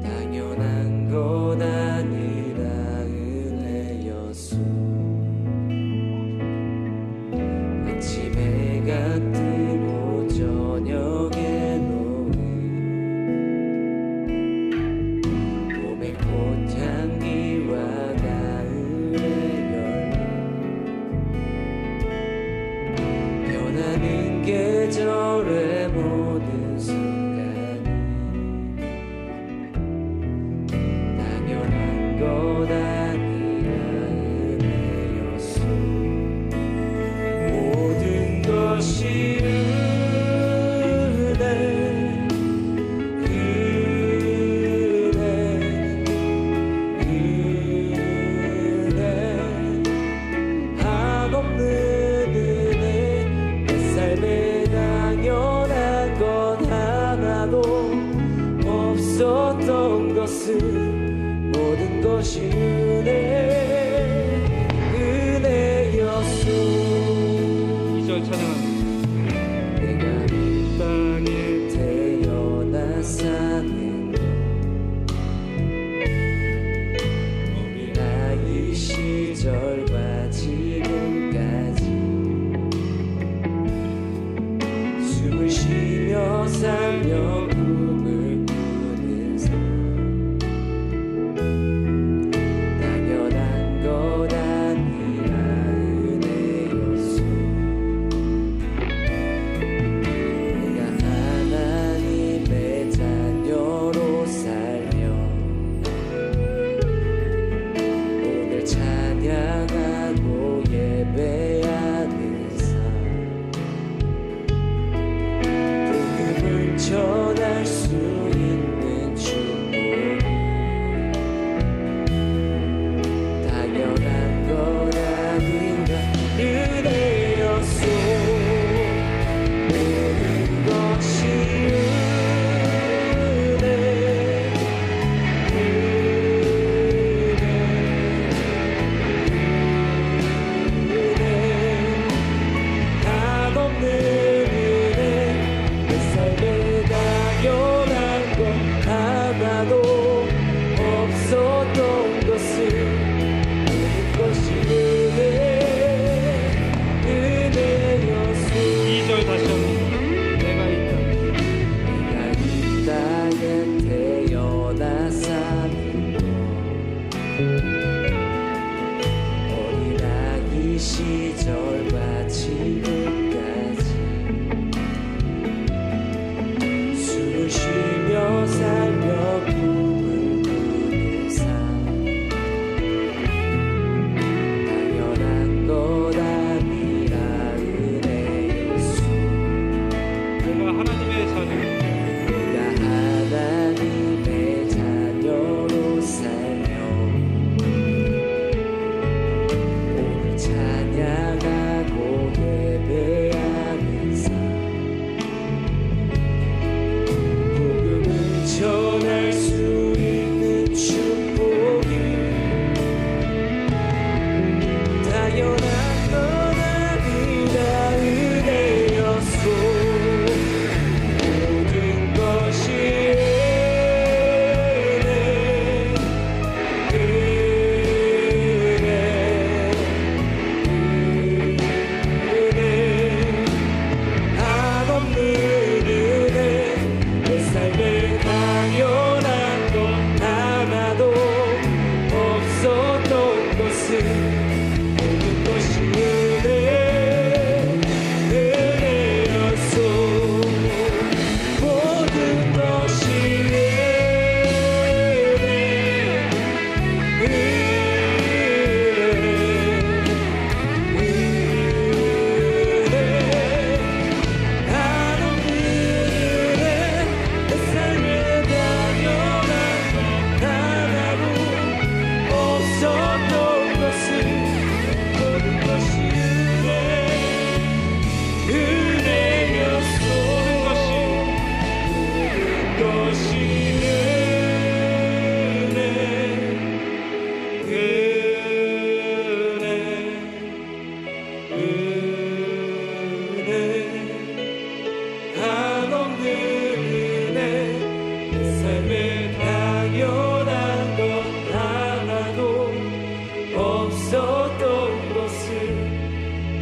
당연한 것 아니라 은혜였소. 아침에 해가 뜨고 저녁에 노을, 봄의 꽃향기 많은 계절의 모든 순간이 당연한 것 아니라 은혜였소. 모든 것이 없었던 것은 모든 것이 은혜였소. 2절 찬양합니다. 내가 이 땅에 태어나 사는 것 어린아이 시절과 지금까지 숨을 쉬며 살며 전할 수 있는 축복이 당연한 것 아닌가. 은혜였소. 모든 것이 은혜 한없는 하나도 없었던 것은 모든 것이 은혜였소. 2절 다시 한번. 내가 이 땅에 태어나 사는 것 어린아이 시절과 지금까지 숨을 쉬며 살며 꿈을 꾸는 삶 당연한 것 아니라 은혜였소. 내가 하나님의 자녀. 내가 하나님의 자녀로 살며 오늘 찬양하고 예배하는 삶 전할 수 있는 축복이 당연한 건 아니라 은혜였소. 모든 것이 은혜 한없는 은혜. 내 삶에 당연한 것 하나도 없었던 것은 모든 것이 은혜였소.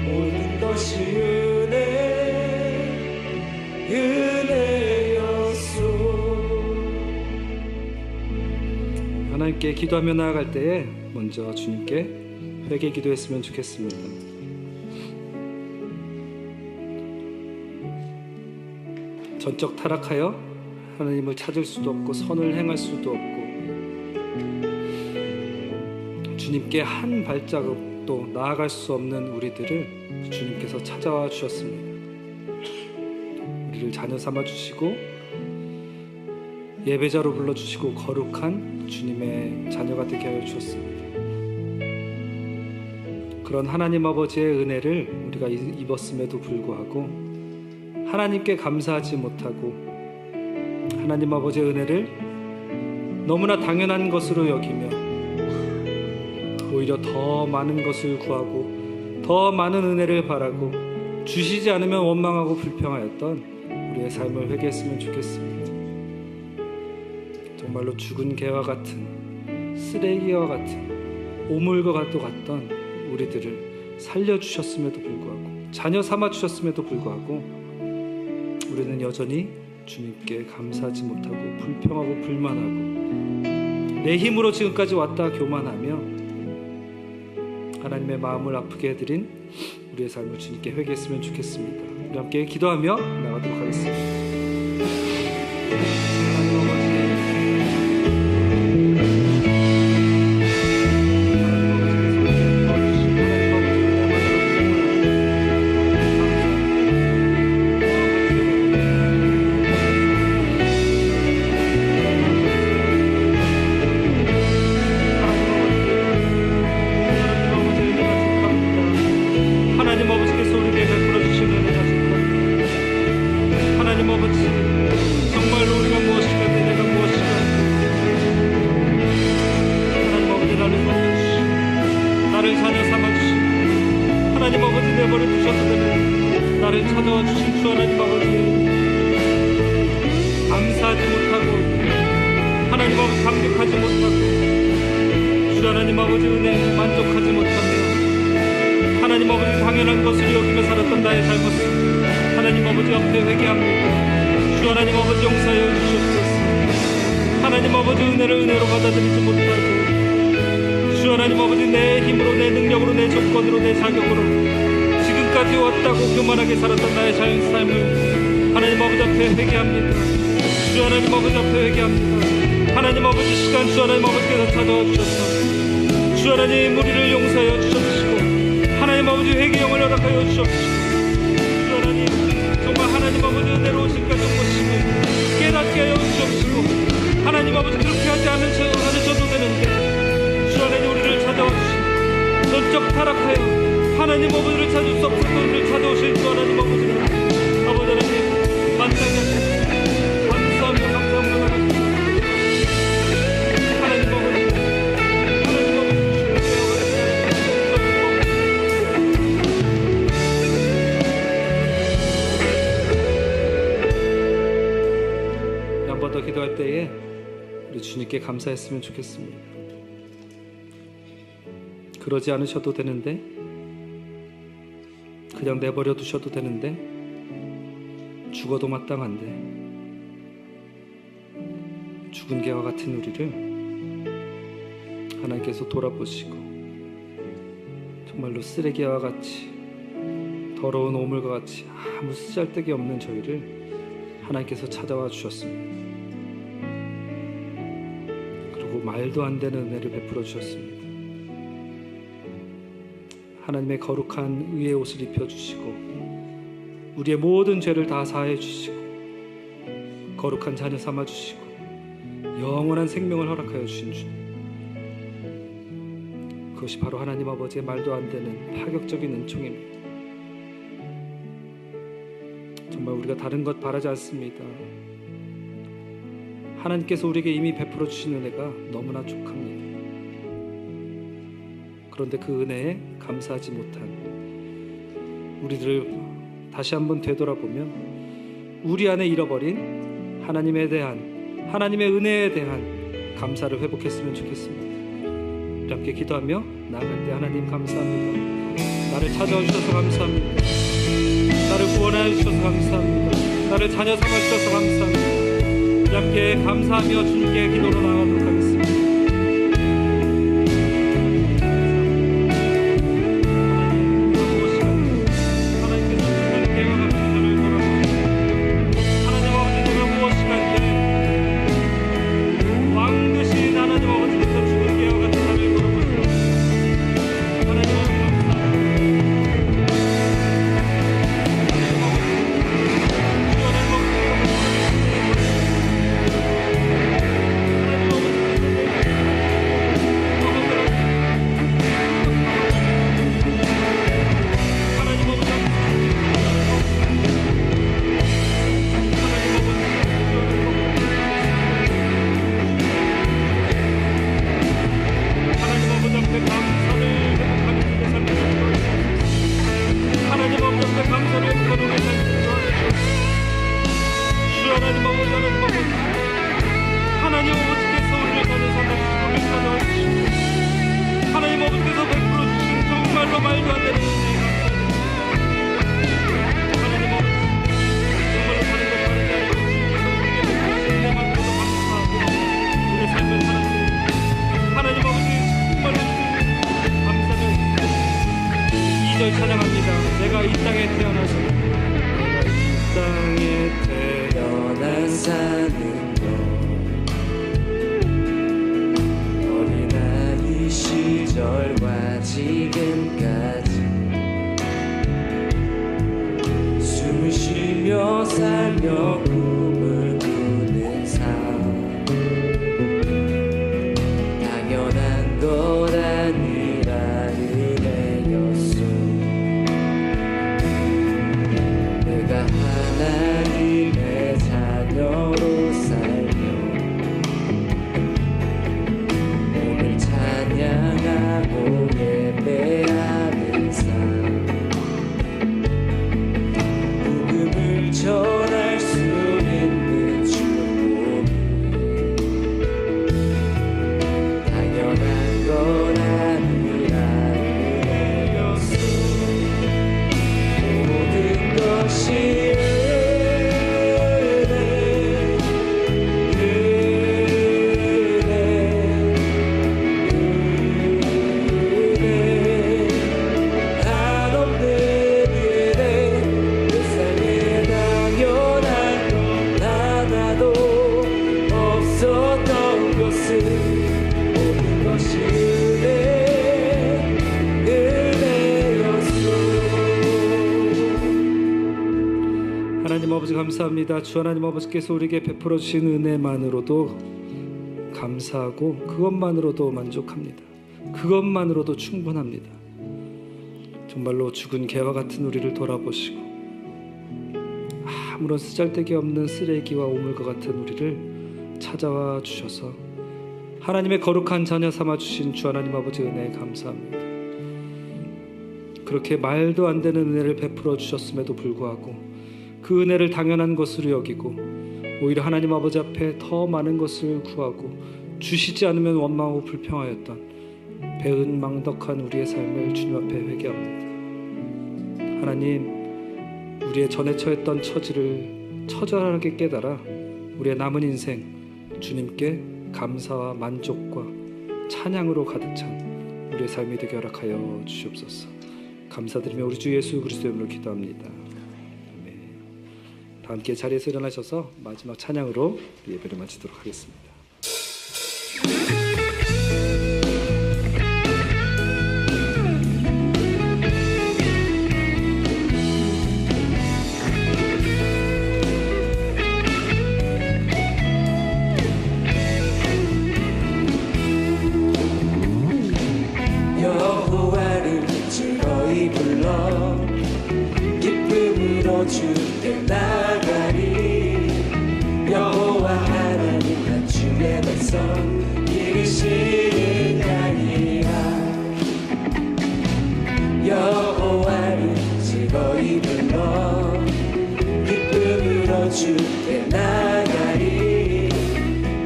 모든 것이 하나님께 기도하며 나아갈 때에 먼저 주님께 회개 기도했으면 좋겠습니다. 전적 타락하여 하나님을 찾을 수도 없고 선을 행할 수도 없고 주님께 한 발자국도 나아갈 수 없는 우리들을 주님께서 찾아와 주셨습니다. 우리를 자녀 삼아 주시고 예배자로 불러주시고 거룩한 주님의 자녀가 되게 하여 주셨습니다. 그런 하나님 아버지의 은혜를 우리가 입었음에도 불구하고 하나님께 감사하지 못하고 하나님 아버지의 은혜를 너무나 당연한 것으로 여기며 오히려 더 많은 것을 구하고 더 많은 은혜를 바라고 주시지 않으면 원망하고 불평하였던 우리의 삶을 회개했으면 좋겠습니다. 정말로 죽은 개와 같은 쓰레기와 같은 오물과 같던 우리들을 살려주셨음에도 불구하고 자녀 삼아주셨음에도 불구하고 우리는 여전히 주님께 감사하지 못하고 불평하고 불만하고 내 힘으로 지금까지 왔다 교만하며 하나님의 마음을 아프게 해드린 우리의 삶을 주님께 회개했으면 좋겠습니다. 우리 함께 기도하며 나가도록 하겠습니다. 하나님 아버지, 나를 찾아와 주신 주 하나님 아버지 감사하지 못하고 하나님 아버지 감격하지 못하고 주 하나님 아버지 은혜에 만족하지 못하며 하나님 아버지 당연한 것을 여기며 살았던 나의 잘못을 하나님 아버지 앞에 회개합니다. 주 하나님 아버지 용서하여 주시옵소서. 하나님 아버지 은혜를 은혜로 받아들이지 못하고 주 하나님 아버지 내 힘으로 내 능력으로 내 조건으로 내 자격으로 지금까지 왔다고 교만하게 살았던 나의 자연 삶을 하나님 아버지 앞에 회개합니다. 주 하나님 아버지 앞에 회개합니다. 하나님 아버지 시간 주 하나님 아버지께서 찾아와 주셔서 주 하나님 우리를 용서하여 주셨시고 하나님 아버지 회개 영을 허락하여 주셨시고 주 하나님 정말 하나님 아버지 은혜로 지금까지 온 것임을 깨닫게 하여 주셨시고 하나님 아버지 그렇게 하지 않으셔도 되는데 주 하나님 우리를 찾아와 주시고 전적 타락하여 하나님 아버지를 찾을 수 없었던 우리를 찾아오실 주 하나님 아버지를 아버지 하나님 만나게 하시고 감사합니다. 감사합니다. 하나님 아버지 하나님 아버지 한 번 더 기도할 때에 우리 주님께 감사했으면 좋겠습니다. 그러지 않으셔도 되는데 그냥 내버려 두셔도 되는데 죽어도 마땅한데 죽은 개와 같은 우리를 하나님께서 돌아보시고 정말로 쓰레기와 같이 더러운 오물과 같이 아무 쓰잘데기 없는 저희를 하나님께서 찾아와 주셨습니다. 그리고 말도 안 되는 은혜를 베풀어 주셨습니다. 하나님의 거룩한 의의 옷을 입혀주시고 우리의 모든 죄를 다 사해 주시고 거룩한 자녀 삼아 주시고 영원한 생명을 허락하여 주신 주님, 그것이 바로 하나님 아버지의 말도 안 되는 파격적인 은총입니다. 정말 우리가 다른 것 바라지 않습니다. 하나님께서 우리에게 이미 베풀어 주신 은혜가 너무나 족합니다. 그런데 그 은혜에 감사하지 못한 우리들을 다시 한번 되돌아보면 우리 안에 잃어버린 하나님에 대한 하나님의 은혜에 대한 감사를 회복했으면 좋겠습니다. 함께 기도하며 나아갈 때 하나님 감사합니다. 나를 찾아와 주셔서 감사합니다. 나를 구원하여 주셔서 감사합니다. 나를 자녀 삼아 주셔서 감사합니다. 함께 감사하며 주님께 기도로 나아가도록 하겠습니다. 하나님 태어나서 내가 이 땅에 태어나 사는 것 어린아이 시절과 지금까지 숨을 쉬며 살며 꿈을 꾸는 삶 당연한 것 아니라 은혜였소. 내가 하나님의 자녀로 살며 오늘 찬양하고 예배하는 삶 복음을 전할 수 있는 축복이 당연한 건 아니라 은혜였소. 모든 것이 하나님 아버지 감사합니다. 주 하나님 아버지께서 우리에게 베풀어 주신 은혜만으로도 감사하고 그것만으로도 만족합니다. 그것만으로도 충분합니다. 정말로 죽은 개와 같은 우리를 돌아보시고 아무런 쓰잘데기 없는 쓰레기와 오물과 같은 우리를 찾아와 주셔서 하나님의 거룩한 자녀 삼아 주신 주 하나님 아버지 은혜에 감사합니다. 그렇게 말도 안 되는 은혜를 베풀어 주셨음에도 불구하고 그 은혜를 당연한 것으로 여기고 오히려 하나님 아버지 앞에 더 많은 것을 구하고 주시지 않으면 원망하고 불평하였던 배은망덕한 우리의 삶을 주님 앞에 회개합니다. 하나님, 우리의 전에 처했던 처지를 처절하게 깨달아 우리의 남은 인생 주님께 감사와 만족과 찬양으로 가득 찬 우리의 삶이 되게 허락하여 주시옵소서. 감사드리며 우리 주 예수 그리스도의 이름으로 기도합니다. 다 함께 자리에서 일어나셔서 마지막 찬양으로 예배를 마치도록 하겠습니다. 여호와를 즐거이 불러 기쁨으로 주께 나가리. 여호와 하나님 한 주의 백성 이르시는 아니라. 여호와를 즐거이 불러 기쁨으로 주께 나가리.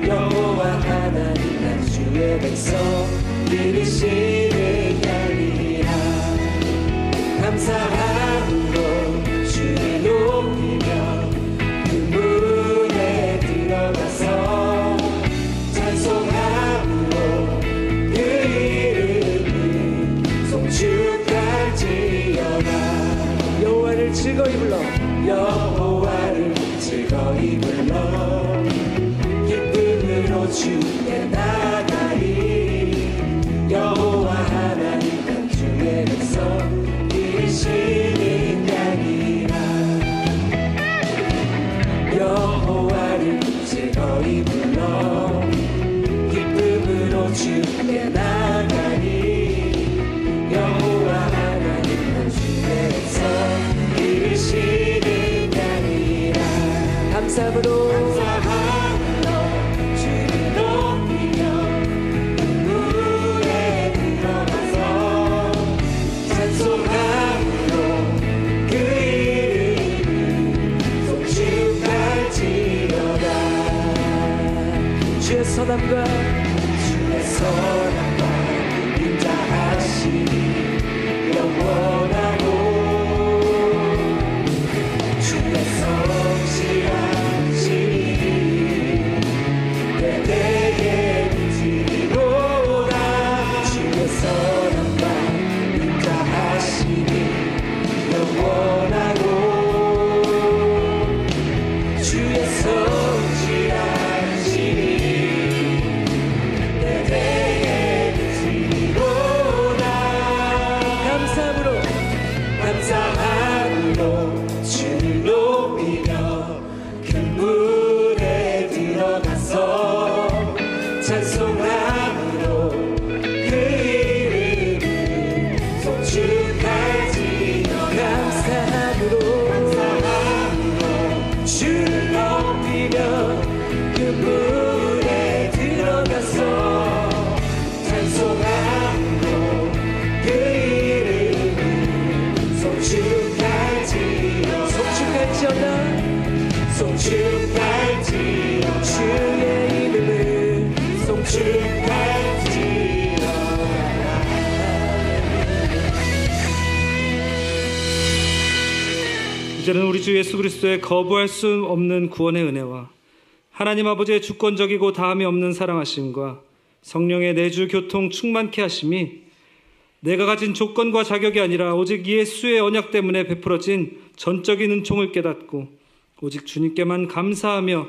여호와 하나님 한 주의 백성 이르시는 아니라. 감사함으로 주를 높이며 그 문에 들어가서 찬송함으로 그 이름을 송축할지어다. 여호와를 즐거이 불러 여호와를 즐거이 불러 기쁨으로 주께 나가리. 여호와 하나님 한 주의 백성 이르시는 양이라. 여호와를 즐거이 불러 기쁨으로 주께 나가리. 여호와 하나님 한 주의 백성 이르시는 양이라. 감사함으로 주를 높이며 그 문에 들어가서 찬송함으로 그 이름을 송축할지어다. 주의 선함과 인자하심이 영원하고 주의 성실하심이 대대에 미치리로다. 주의 선함과 인자하심이 영원하고 이제는 우리 주 예수 그리스도의 거부할 수 없는 구원의 은혜와 하나님 아버지의 주권적이고 다함이 없는 사랑하심과 성령의 내주 교통 충만케 하심이 내가 가진 조건과 자격이 아니라 오직 예수의 언약 때문에 베풀어진 전적인 은총을 깨닫고 오직 주님께만 감사하며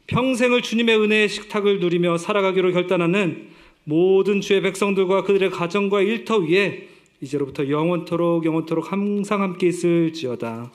평생을 주님의 은혜의 식탁을 누리며 살아가기로 결단하는 모든 주의 백성들과 그들의 가정과 일터 위에 이제로부터 영원토록 항상 함께 있을지어다.